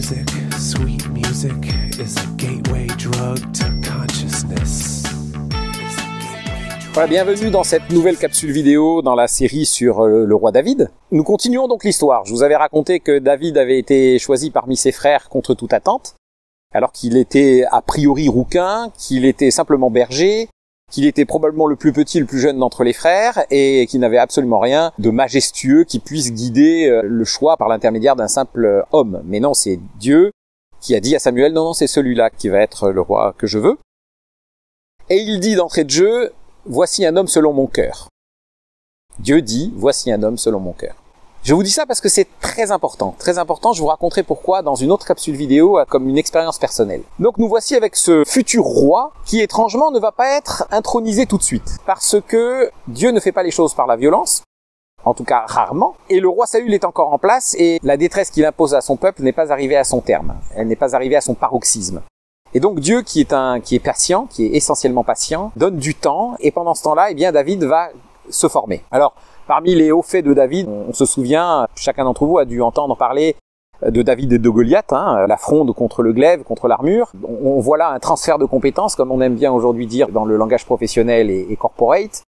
Music, sweet music is a gateway drug to consciousness. Voilà, bienvenue dans cette nouvelle capsule vidéo dans la série sur le roi David. Nous continuons donc l'histoire. Je vous avais raconté que David avait été choisi parmi ses frères contre toute attente, alors qu'il était a priori rouquin, qu'il était simplement berger, qu'il était probablement le plus petit, le plus jeune d'entre les frères, et qu'il n'avait absolument rien de majestueux qui puisse guider le choix par l'intermédiaire d'un simple homme. Mais non, c'est Dieu qui a dit à Samuel, non, c'est celui-là qui va être le roi que je veux. Et il dit d'entrée de jeu, voici un homme selon mon cœur. Dieu dit, voici un homme selon mon cœur. Je vous dis ça parce que c'est très important. Très important, je vous raconterai pourquoi dans une autre capsule vidéo comme une expérience personnelle. Donc nous voici avec ce futur roi qui étrangement ne va pas être intronisé tout de suite. Parce que Dieu ne fait pas les choses par la violence, en tout cas rarement, et le roi Saül est encore en place et la détresse qu'il impose à son peuple n'est pas arrivée à son terme. Elle n'est pas arrivée à son paroxysme. Et donc Dieu qui est patient, qui est essentiellement patient, donne du temps et pendant ce temps-là, eh bien David va se former. Alors, parmi les hauts faits de David, on se souvient, chacun d'entre vous a dû entendre parler de David et de Goliath, la fronde contre le glaive, contre l'armure. On voit là un transfert de compétences, comme on aime bien aujourd'hui dire dans le langage professionnel et corporate.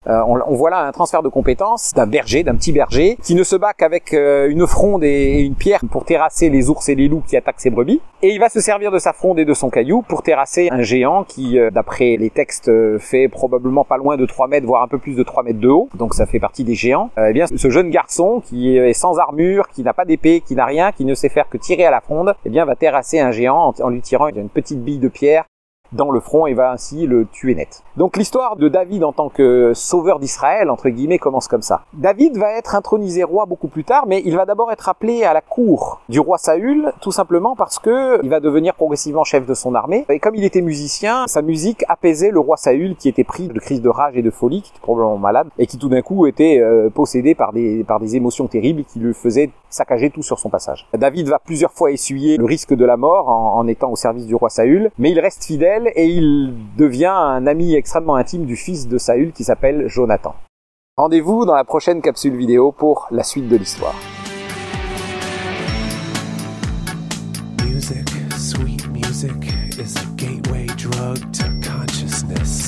On voit là un transfert de compétences d'un berger, d'un petit berger, qui ne se bat qu'avec une fronde et une pierre pour terrasser les ours et les loups qui attaquent ses brebis. Et il va se servir de sa fronde et de son caillou pour terrasser un géant qui, d'après les textes, fait probablement pas loin de 3 mètres, voire un peu plus de 3 mètres de haut. Donc ça fait partie des géants. Eh bien, ce jeune garçon qui est sans armure, qui n'a pas d'épée, qui n'a rien, qui ne sait faire que tirer à la fronde, eh bien, va terrasser un géant en lui tirant une petite bille de pierre dans le front et va ainsi le tuer net. Donc l'histoire de David en tant que sauveur d'Israël, entre guillemets, commence comme ça. David va être intronisé roi beaucoup plus tard, mais il va d'abord être appelé à la cour du roi Saül, tout simplement parce que il va devenir progressivement chef de son armée. Et comme il était musicien, sa musique apaisait le roi Saül qui était pris de crises de rage et de folie, qui était probablement malade, et qui tout d'un coup était possédé par des émotions terribles qui le faisaient saccager tout sur son passage. David va plusieurs fois essuyer le risque de la mort en étant au service du roi Saül, mais il reste fidèle et il devient un ami extrêmement intime du fils de Saül qui s'appelle Jonathan. Rendez-vous dans la prochaine capsule vidéo pour la suite de l'histoire. Music, sweet music is a gateway drug to consciousness.